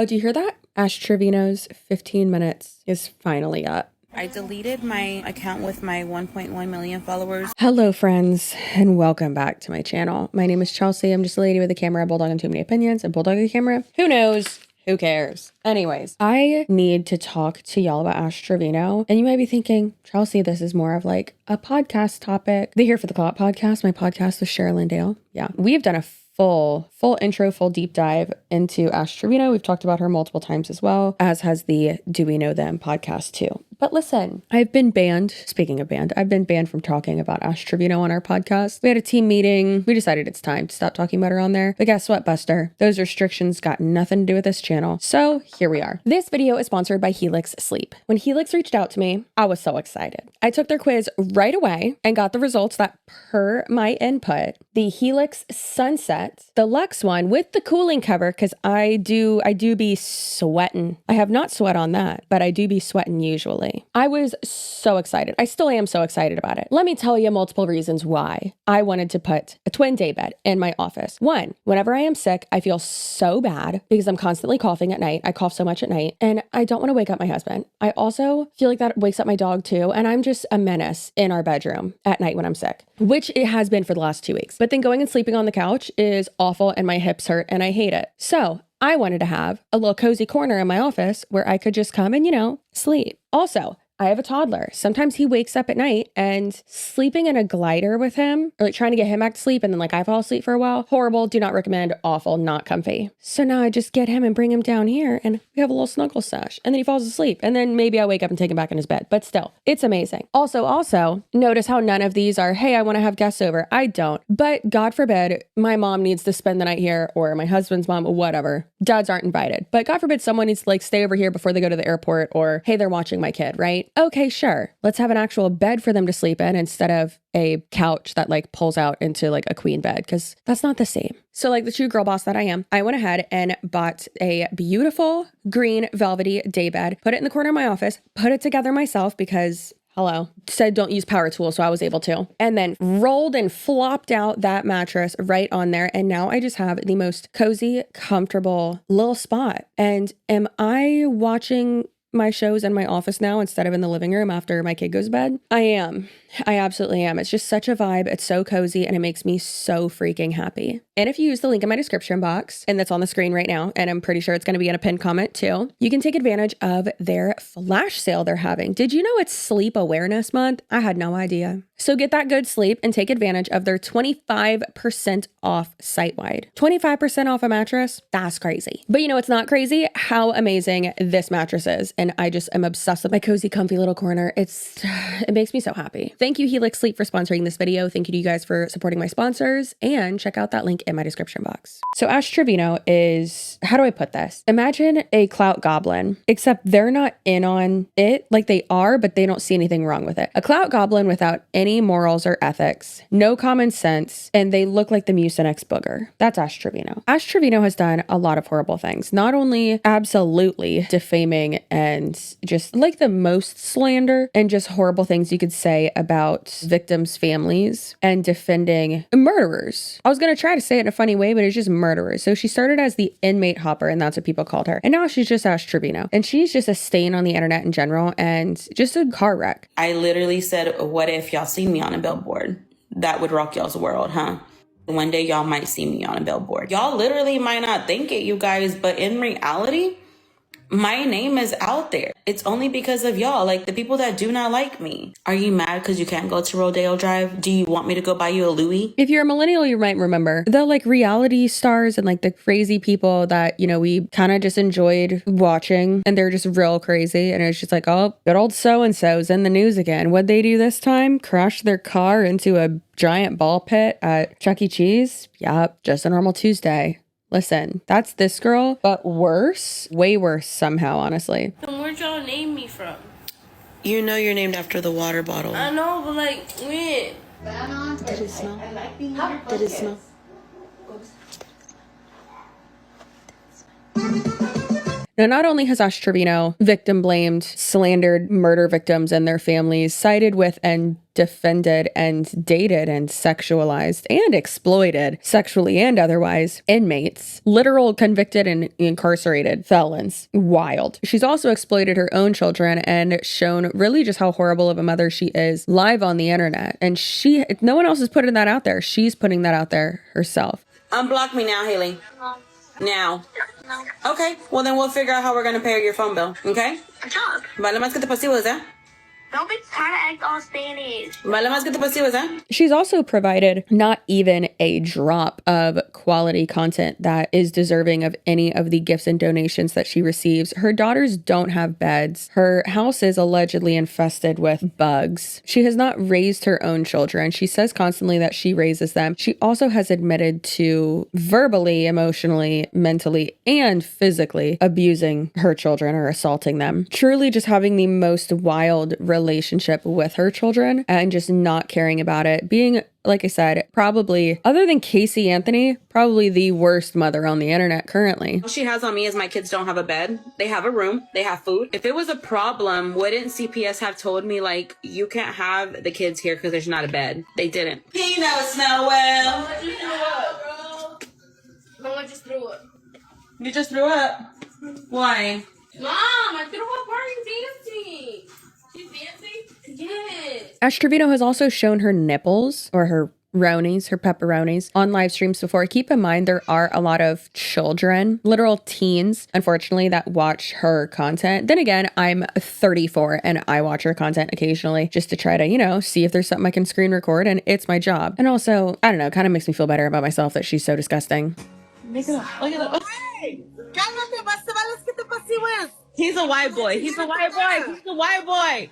Oh, do you hear that? Ash Trevino's 15 minutes is finally up. I deleted my account with my 1.1 million followers. Hello, friends, and welcome back to my channel. My name is Chelsea. I'm just a lady with a camera, a bulldog, and too many opinions. A bulldog with a camera? Who knows? Who cares? Anyways, I need to talk to y'all about Ash Trevino. And you might be thinking, Chelsea, this is more of like a podcast topic. The Here for the Clout podcast, my podcast with Sherilyn Dale. Yeah, we have done a full intro, full deep dive into Ash Trevino. We've talked about her multiple times as well, as has the Do We Know Them podcast too. But listen, I've been banned. Speaking of banned, I've been banned from talking about Ash Trevino on our podcast. We had a team meeting. We decided it's time to stop talking about her on there. But guess what, Buster? Those restrictions got nothing to do with this channel. So here we are. This video is sponsored by Helix Sleep. When Helix reached out to me, I was so excited. I took their quiz right away and got the results that, per my input, the Helix Sunset Deluxe one with the cooling cover, because I do be sweating. I have not sweat on that, but I do be sweating usually. I was so excited. I still am so excited about it. Let me tell you multiple reasons why I wanted to put a twin day bed in my office. One, whenever I am sick, I feel so bad because I'm constantly coughing at night. I cough so much at night and I don't want to wake up my husband. I also feel like that wakes up my dog too. And I'm just a menace in our bedroom at night when I'm sick, which it has been for the last 2 weeks. But then going and sleeping on the couch is awful and my hips hurt and I hate it. So I wanted to have a little cozy corner in my office where I could just come and, sleep. Also, I have a toddler. Sometimes he wakes up at night and sleeping in a glider with him, or like trying to get him back to sleep, and then I fall asleep for a while. Horrible, do not recommend, awful, not comfy. So now I just get him and bring him down here and we have a little snuggle sesh, and then he falls asleep, and then maybe I wake up and take him back in his bed, but still, it's amazing. Also, notice how none of these are, hey, I want to have guests over. I don't, but God forbid my mom needs to spend the night here, or my husband's mom, whatever. Dads aren't invited, but God forbid someone needs to stay over here before they go to the airport, or hey, they're watching my kid, right? Okay, sure. Let's have an actual bed for them to sleep in instead of a couch that pulls out into a queen bed, because that's not the same. So the true girl boss that I am, I went ahead and bought a beautiful green velvety day bed, put it in the corner of my office, put it together myself because said don't use power tools, so I was able to. And then rolled and flopped out that mattress right on there. And now I just have the most cozy, comfortable little spot. And am I watching my shows in my office now instead of in the living room after my kid goes to bed? I am. I absolutely am. It's just such a vibe. It's so cozy and it makes me so freaking happy. And if you use the link in my description box, and that's on the screen right now, and I'm pretty sure it's going to be in a pinned comment too, you can take advantage of their flash sale they're having. Did you know it's Sleep Awareness Month? I had no idea. So get that good sleep and take advantage of their 25% off site-wide. 25% off a mattress? That's crazy. But it's not crazy how amazing this mattress is. And I just am obsessed with my cozy, comfy little corner. It makes me so happy. Thank you, Helix Sleep, for sponsoring this video. Thank you to you guys for supporting my sponsors, and check out that link in my description box. So Ash Trevino is, how do I put this? Imagine a clout goblin, except they're not in on it like they are, but they don't see anything wrong with it. A clout goblin without any morals or ethics, no common sense, and they look like the Mucinex booger. That's Ash Trevino. Ash Trevino has done a lot of horrible things, not only absolutely defaming and just the most slander and just horrible things you could say about victims' families, and defending murderers. I was going to try to say it in a funny way, but it's just murderers. So she started as the inmate hopper, and that's what people called her. And now she's just Ash Trevino. And she's just a stain on the internet in general and just a car wreck. I literally said, what if y'all see me on a billboard? That would rock y'all's world, huh? One day y'all might see me on a billboard. Y'all literally might not think it, you guys, but in reality, my name is out there. It's only because of y'all, the people that do not like me. Are you mad because you can't go to Rodeo Drive? Do you want me to go buy you a Louis? If you're a millennial, you might remember the reality stars and the crazy people that, we kind of just enjoyed watching, and they're just real crazy. And it's just oh, good old so-and-so's in the news again. What'd they do this time? Crashed their car into a giant ball pit at Chuck E. Cheese? Yup, just a normal Tuesday. Listen, that's this girl, but worse, way worse somehow, honestly. And where'd y'all name me from? You know you're named after the water bottle. I know, but when? Did it smell? Did it smell? Now, not only has Ash Trevino victim blamed, slandered murder victims and their families, sided with and defended and dated and sexualized and exploited sexually and otherwise inmates, literal convicted and incarcerated felons. Wild. She's also exploited her own children and shown really just how horrible of a mother she is live on the internet. And no one else is putting that out there. She's putting that out there herself. Unblock me now, Haley. No. Now. No. Okay, well then we'll figure out how we're gonna pay your phone bill, okay? Good job. Vale más que te pasivos, ¿eh? Don't be trying to act all Spanish. Vale más que te pasivos, ¿eh? She's also provided not even a drop of quality content that is deserving of any of the gifts and donations that she receives. Her daughters don't have beds. Her house is allegedly infested with bugs. She has not raised her own children. She says constantly that she raises them. She also has admitted to verbally, emotionally, mentally, and physically abusing her children or assaulting them. Truly just having the most wild relationship with her children and just not caring about it. Being, like I said, probably, other than Casey Anthony, probably the worst mother on the internet currently. All she has on me is my kids don't have a bed. They have a room. They have food. If it was a problem, wouldn't CPS have told me, like, you can't have the kids here because there's not a bed? They didn't. He knows smell well. I just threw up, bro. Mama just threw up. You just threw up? Why? Mom, I threw up. Why are you dancing? You dancing? Yes. Ash Trevino has also shown her nipples or her ronies, her pepperonis on live streams before. Keep in mind, there are a lot of children, literal teens, unfortunately, that watch her content. Then again, I'm 34 and I watch her content occasionally just to try to, see if there's something I can screen record, and it's my job. And also, I don't know, kind of makes me feel better about myself that she's so disgusting. Look at that. Hey, he's a white boy. He's a white boy. He's a white boy.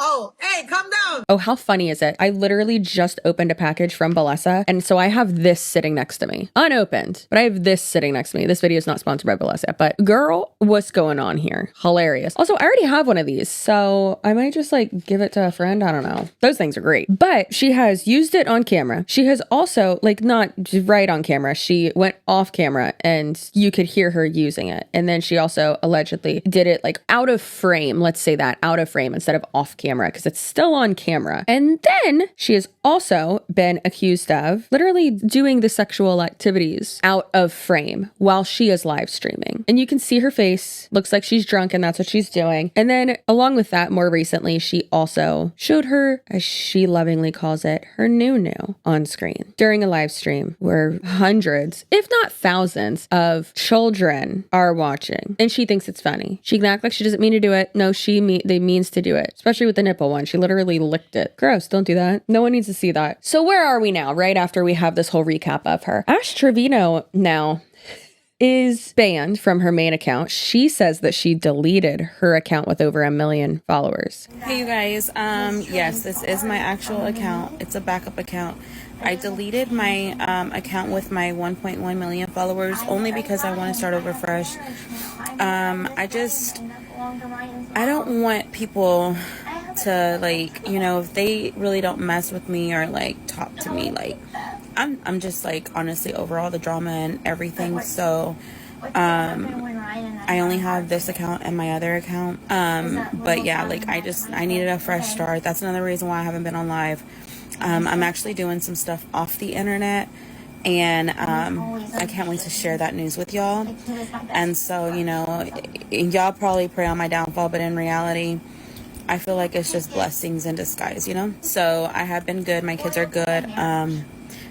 Oh, hey, come down. Oh, how funny is it? I literally just opened a package from Bellesa, and so I have this sitting next to me. Unopened, but I have this sitting next to me. This video is not sponsored by Bellesa, but girl, what's going on here? Hilarious. Also, I already have one of these, so I might just give it to a friend. I don't know. Those things are great. But she has used it on camera. She has also, not right on camera. She went off camera and you could hear her using it. And then she also allegedly did it out of frame. Let's say that, out of frame instead of off camera, because it's still on camera. And then she has also been accused of literally doing the sexual activities out of frame while she is live streaming. And you can see her face, looks like she's drunk, and that's what she's doing. And then along with that, more recently, she also showed her, as she lovingly calls it, her new on screen during a live stream where hundreds, if not thousands, of children are watching. And she thinks it's funny. She can act like she doesn't mean to do it. No, they means to do it, especially with the nipple one. She literally licked it. Gross. Don't do that. No one needs to see that. So where are we now? Right after we have this whole recap of her. Ash Trevino now is banned from her main account. She says that she deleted her account with over 1 million followers. Hey you guys, yes, this is my actual account. It's a backup account. I deleted my account with my 1.1 million followers only because I want to start over fresh. I don't want people to if they really don't mess with me or talk to me, I'm just honestly over all the drama and everything. So I only have this account and my other account. But yeah, I needed a fresh start. That's another reason why I haven't been on live. I'm actually doing some stuff off the internet, and I can't wait to share that news with y'all. And so, y'all probably pray on my downfall, but in reality, I feel like it's just blessings in disguise, So I have been good. My kids are good.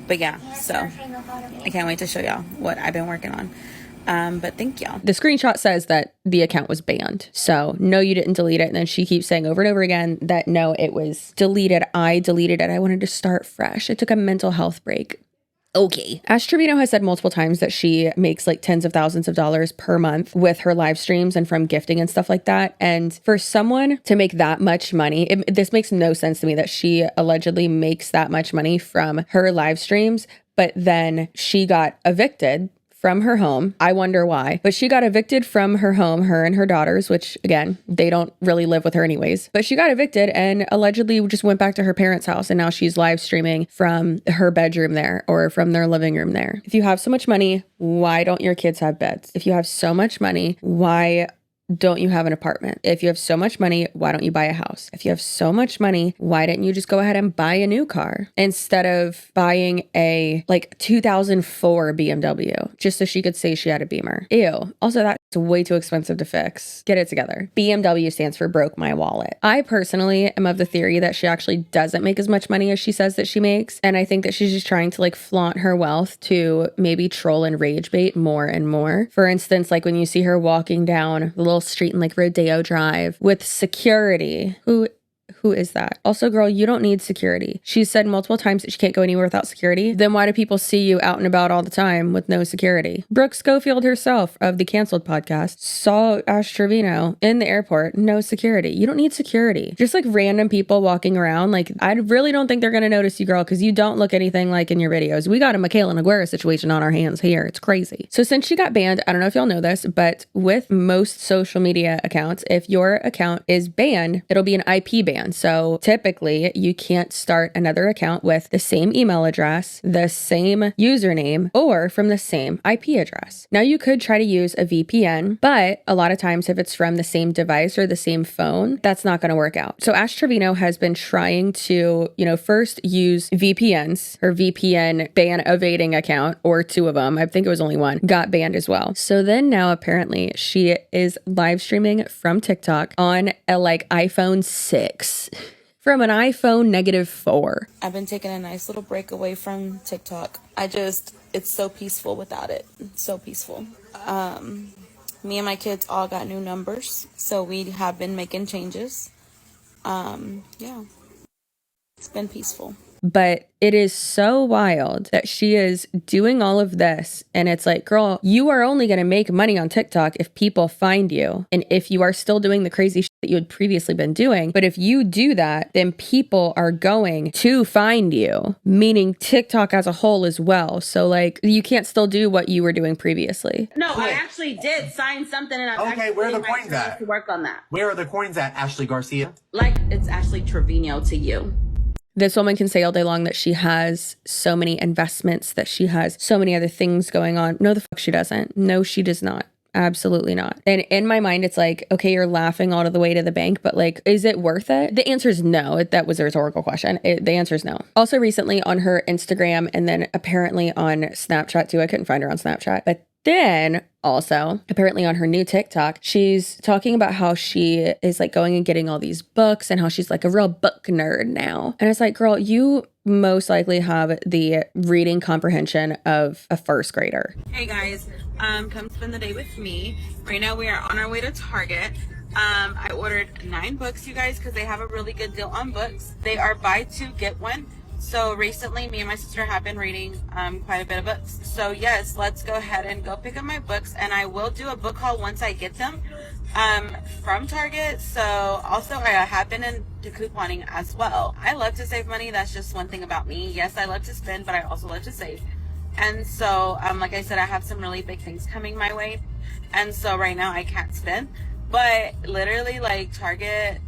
But yeah, so I can't wait to show y'all what I've been working on. But thank y'all. The screenshot says that the account was banned. So no, you didn't delete it. And then she keeps saying over and over again that no, it was deleted. I deleted it. I wanted to start fresh. I took a mental health break. Okay. Ash Trevino has said multiple times that she makes tens of thousands of dollars per month with her live streams and from gifting and stuff like that. And for someone to make that much money, this makes no sense to me that she allegedly makes that much money from her live streams, but then she got evicted from her home. I wonder why, but she got evicted from her home, her and her daughters, which again, they don't really live with her anyways, but she got evicted and allegedly just went back to her parents' house. And now she's live streaming from her bedroom there or from their living room there. If you have so much money, why don't your kids have beds? If you have so much money, why don't you have an apartment? If you have so much money, why don't you buy a house? If you have so much money, why didn't you just go ahead and buy a new car instead of buying a like 2004 BMW just so she could say she had a Beamer? Ew. Also, that's way too expensive to fix. Get it together. BMW stands for broke my wallet. I personally am of the theory that she actually doesn't make as much money as she says that she makes. And I think that she's just trying to like flaunt her wealth to maybe troll and rage bait more and more. For instance, like when you see her walking down the little street in like Rodeo Drive with security. Who is that? Also, girl, you don't need security. She's said multiple times that she can't go anywhere without security. Then why do people see you out and about all the time with no security? Brooke Schofield herself of the Canceled podcast saw Ash Trevino in the airport, no security. You don't need security. Just like random people walking around. Like, I really don't think they're going to notice you, girl, because you don't look anything like in your videos. We got a Michaela Naguera situation on our hands here. It's crazy. So since she got banned, I don't know if y'all know this, but with most social media accounts, if your account is banned, it'll be an IP ban. So typically you can't start another account with the same email address, the same username, or from the same IP address. Now you could try to use a VPN, but a lot of times if it's from the same device or the same phone, that's not going to work out. So Ash Trevino has been trying to, first use VPNs. Her VPN ban evading account, or two of them, I think it was only one, got banned as well. So then now apparently she is live streaming from TikTok on a like iPhone 6. From an iPhone -4. I've been taking a nice little break away from TikTok. It's so peaceful without it. It's so peaceful. Me and my kids all got new numbers, so we have been making changes. Yeah, it's been peaceful. But it is so wild that she is doing all of this. And it's like, girl, you are only going to make money on TikTok if people find you. And if you are still doing the crazy shit that you had previously been doing. But if you do that, then people are going to find you, meaning TikTok as a whole as well. So like, you can't still do what you were doing previously. No, I actually did sign something and I'm okay, where are the coins at? To work on that. Where are the coins at, Ashley Garcia? Like, it's Ashley Trevino to you. This woman can say all day long that she has so many investments, that she has so many other things going on. No, the fuck she doesn't. No, she does not. Absolutely not. And in my mind, it's like, okay, you're laughing all the way to the bank, but like, is it worth it? The answer is no. That was a rhetorical question. The answer is no. Also recently on her Instagram and then apparently on Snapchat too. I couldn't find her on Snapchat, but then also apparently on her new TikTok, she's talking about how she is like going and getting all these books and how she's like a real book nerd now. And it's like, girl, you most likely have the reading comprehension of a first grader. Hey guys, come spend the day with me. Right now we are on our way to Target. I ordered 9 books, you guys, because they have a really good deal on books. They are buy 2, get 1. So recently, me and my sister have been reading quite a bit of books. So yes, let's go ahead and go pick up my books. And I will do a book haul once I get them from Target. So also, I have been into couponing as well. I love to save money. That's just one thing about me. Yes, I love to spend, but I also love to save. And so, like I said, I have some really big things coming my way. And so right now I can't spend. But literally, like Target...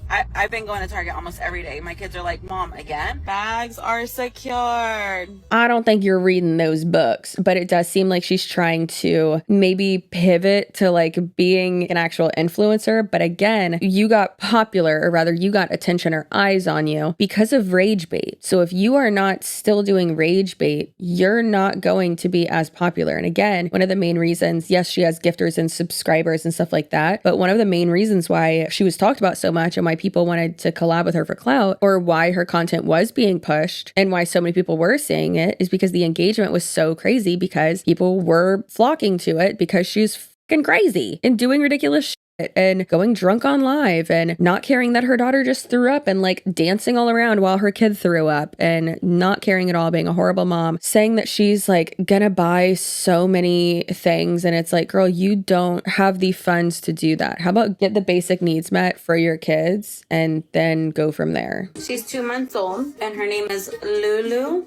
I've been going to Target almost every day. My kids are like, Mom, again? Bags are secured. I don't think you're reading those books, but it does seem like she's trying to maybe pivot to like being an actual influencer. But again, you got popular, or rather you got attention or eyes on you because of rage bait. So if you are not still doing rage bait, you're not going to be as popular. And again, one of the main reasons, yes, she has gifters and subscribers and stuff like that. But one of the main reasons why she was talked about so much and why people wanted to collab with her for clout, or why her content was being pushed and why so many people were seeing it, is because the engagement was so crazy, because people were flocking to it because she's fucking crazy and doing ridiculous shit and going drunk on live and not caring that her daughter just threw up and like dancing all around while her kid threw up and not caring at all, being a horrible mom, saying that she's like gonna buy so many things. And it's like, girl, you don't have the funds to do that. How about get the basic needs met for your kids and then go from there? She's 2 months old and her name is Lulu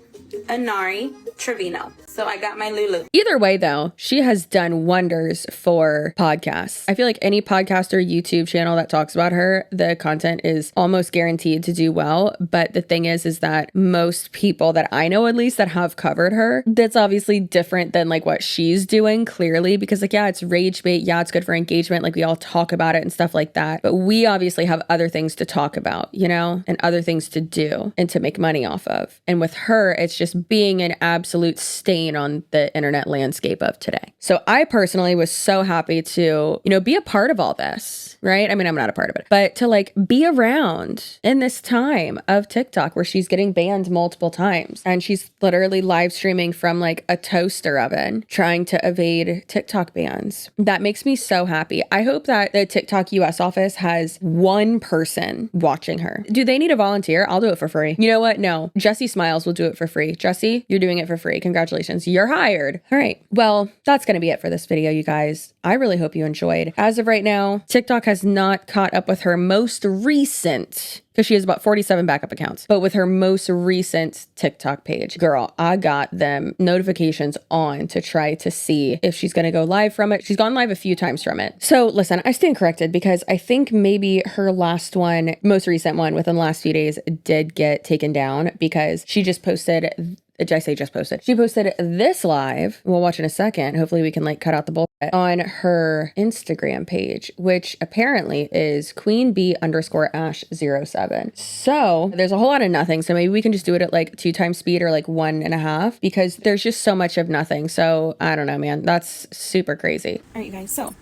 Anari Trevino. So So I got my Lulu. Either way, though, she has done wonders for podcasts. I feel like any podcast or YouTube channel that talks about her, the content is almost guaranteed to do well. But the thing is that most people that I know, at least, that have covered her, that's obviously different than like what she's doing, clearly, because like, yeah, it's rage bait. Yeah, it's good for engagement. Like we all talk about it and stuff like that. But we obviously have other things to talk about, you know, and other things to do and to make money off of. And with her, it's just being an absolute stain on the internet landscape of today. So I personally was so happy to, you know, be a part of all this, right? I mean, I'm not a part of it, but to like be around in this time of TikTok where she's getting banned multiple times and she's literally live streaming from like a toaster oven trying to evade TikTok bans. That makes me so happy. I hope that the TikTok US office has one person watching her. Do they need a volunteer? I'll do it for free. You know what? No, Jesse Smiles will do it for free. Jesse, you're doing it for free. Congratulations. You're hired. All right. Well, that's going to be it for this video, you guys. I really hope you enjoyed. As of right now, TikTok has not caught up with her most recent, because she has about 47 backup accounts, but with her most recent TikTok page. Girl, I got them notifications on to try to see if she's going to go live from it. She's gone live a few times from it. So listen, I stand corrected because I think maybe her last one, most recent one within the last few days did get taken down because she just posted, I say just posted. She posted this live. We'll watch in a second. Hopefully we can like cut out the bullshit on her Instagram page, which apparently is queenbee_ash07. So there's a whole lot of nothing. So maybe we can just do it at like 2 times speed or like 1.5 because there's just so much of nothing. So I don't know, man. That's super crazy. All right, you guys. So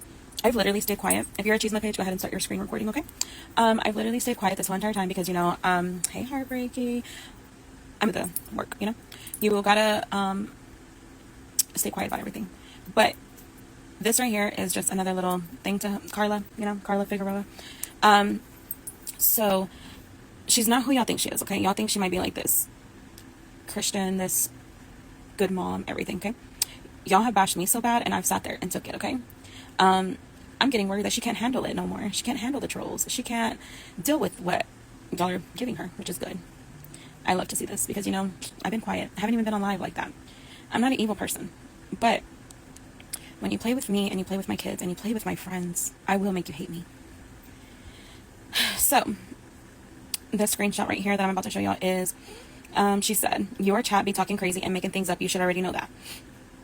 I've literally stayed quiet. If you're a cheese on the page, go ahead and start your screen recording, okay? I've literally stayed quiet this whole entire time because, you know, hey, heartbreaky. I'm at the work, you know? You gotta stay quiet about everything. But this right here is just another little thing to Carla, you know, Carla Figueroa. So she's not who y'all think she is, okay? Y'all think she might be like this Christian, this good mom, everything, okay? Y'all have bashed me so bad and I've sat there and took it, okay? I'm getting worried that she can't handle it no more. She can't handle the trolls. She can't deal with what y'all are giving her, which is good. I love to see this because, you know, I've been quiet. I haven't even been on live like that. I'm not an evil person, but when you play with me and you play with my kids and you play with my friends, I will make you hate me. So this screenshot right here that I'm about to show y'all is, she said, your chat be talking crazy and making things up. You should already know that.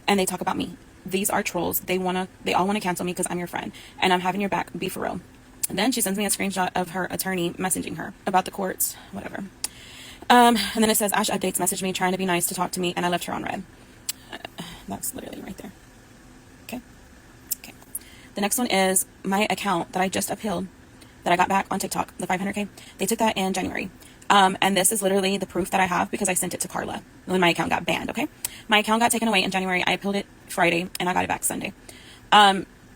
And they talk about me. These are trolls. They all want to cancel me because I'm your friend and I'm having your back. Be for real. And then she sends me a screenshot of her attorney messaging her about the courts, whatever. And then it says, Ash updates messaged me trying to be nice to talk to me and I left her on red. That's literally right there. Okay. The next one is my account that I just upheld that I got back on TikTok, the 500K. They took that in January. And this is literally the proof that I have because I sent it to Carla when my account got banned. Okay. My account got taken away in January. I appealed it Friday and I got it back Sunday.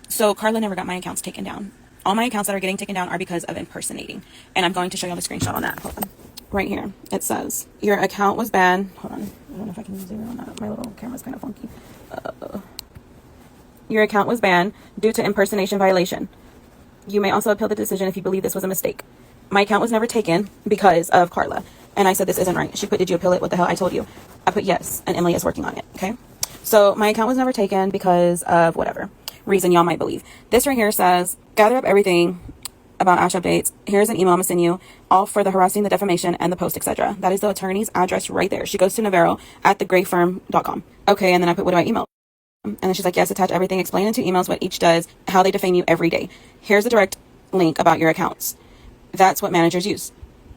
So Carla never got my accounts taken down. All my accounts that are getting taken down are because of impersonating. And I'm going to show you the screenshot on that. Hold on. Right here, it says, your account was banned. Hold on. I don't know if I can zoom in on that. My little camera's kind of funky. Your account was banned due to impersonation violation. You may also appeal the decision if you believe this was a mistake. My account was never taken because of Carla. And I said, this isn't right. She put, did you appeal it? What the hell? I told you. I put yes. And Emily is working on it. Okay. So my account was never taken because of whatever reason y'all might believe. This right here says, gather up everything about Ash updates. Here's an email I'm gonna send you, all for the harassing, the defamation, and the post, etc. That is the attorney's address right there. She goes to Navarro at thegrayfirm.com. Okay, and then I put, what do I email? And then she's like, yes, attach everything, explain in 2 emails what each does, how they defame you every day. Here's a direct link about your accounts. That's what managers use.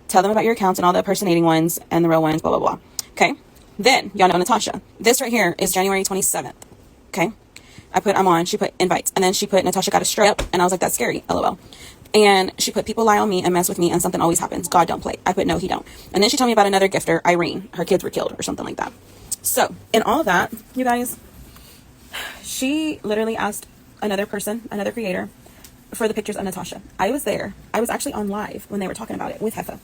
Tell them about your accounts and all the impersonating ones and the real ones, blah, blah, blah. Okay, then y'all know Natasha. This right here is January 27th. Okay, I put, I'm on, she put invites, and then she put, Natasha got a strip, and I was like, that's scary, LOL. And she put, people lie on me and mess with me and something always happens. God don't play. I put, no, he don't. And then she told me about another gifter, Irene. Her kids were killed or something like that. So in all of that, you guys, she literally asked another person, another creator, for the pictures of Natasha. I was there. I was actually on live when they were talking about it with Heffa.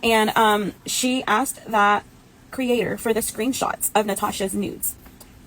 And she asked that creator for the screenshots of Natasha's nudes.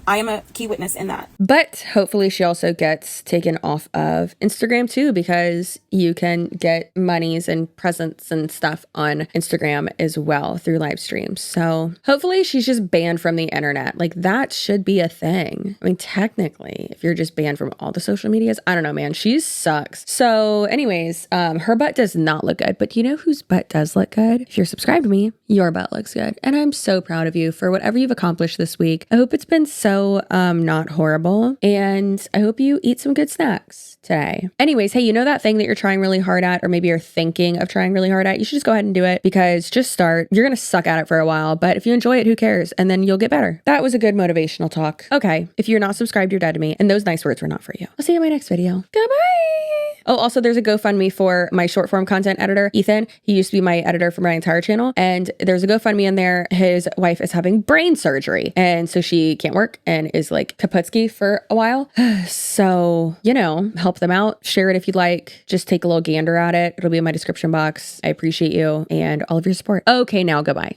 I am a key witness in that. But hopefully she also gets taken off of Instagram too, because you can get monies and presents and stuff on Instagram as well through live streams. So hopefully she's just banned from the internet. Like that should be a thing. I mean, technically, if you're just banned from all the social medias, I don't know, man, she sucks. So anyways, her butt does not look good, but you know whose butt does look good? If you're subscribed to me, your butt looks good. And I'm so proud of you for whatever you've accomplished this week. I hope it's been so not horrible. And I hope you eat some good snacks today. Anyways, hey, you know that thing that you're trying really hard at, or maybe you're thinking of trying really hard at, you should just go ahead and do it, because just start. You're going to suck at it for a while, but if you enjoy it, who cares? And then you'll get better. That was a good motivational talk. Okay. If you're not subscribed, you're dead to me. And those nice words were not for you. I'll see you in my next video. Goodbye. Oh, also there's a GoFundMe for my short form content editor, Ethan. He used to be my editor for my entire channel. And there's a GoFundMe in there. His wife is having brain surgery. And so she can't work and is like kaputski for a while. So, you know, help them out. Share it if you'd like. Just take a little gander at it. It'll be in my description box. I appreciate you and all of your support. Okay, now goodbye.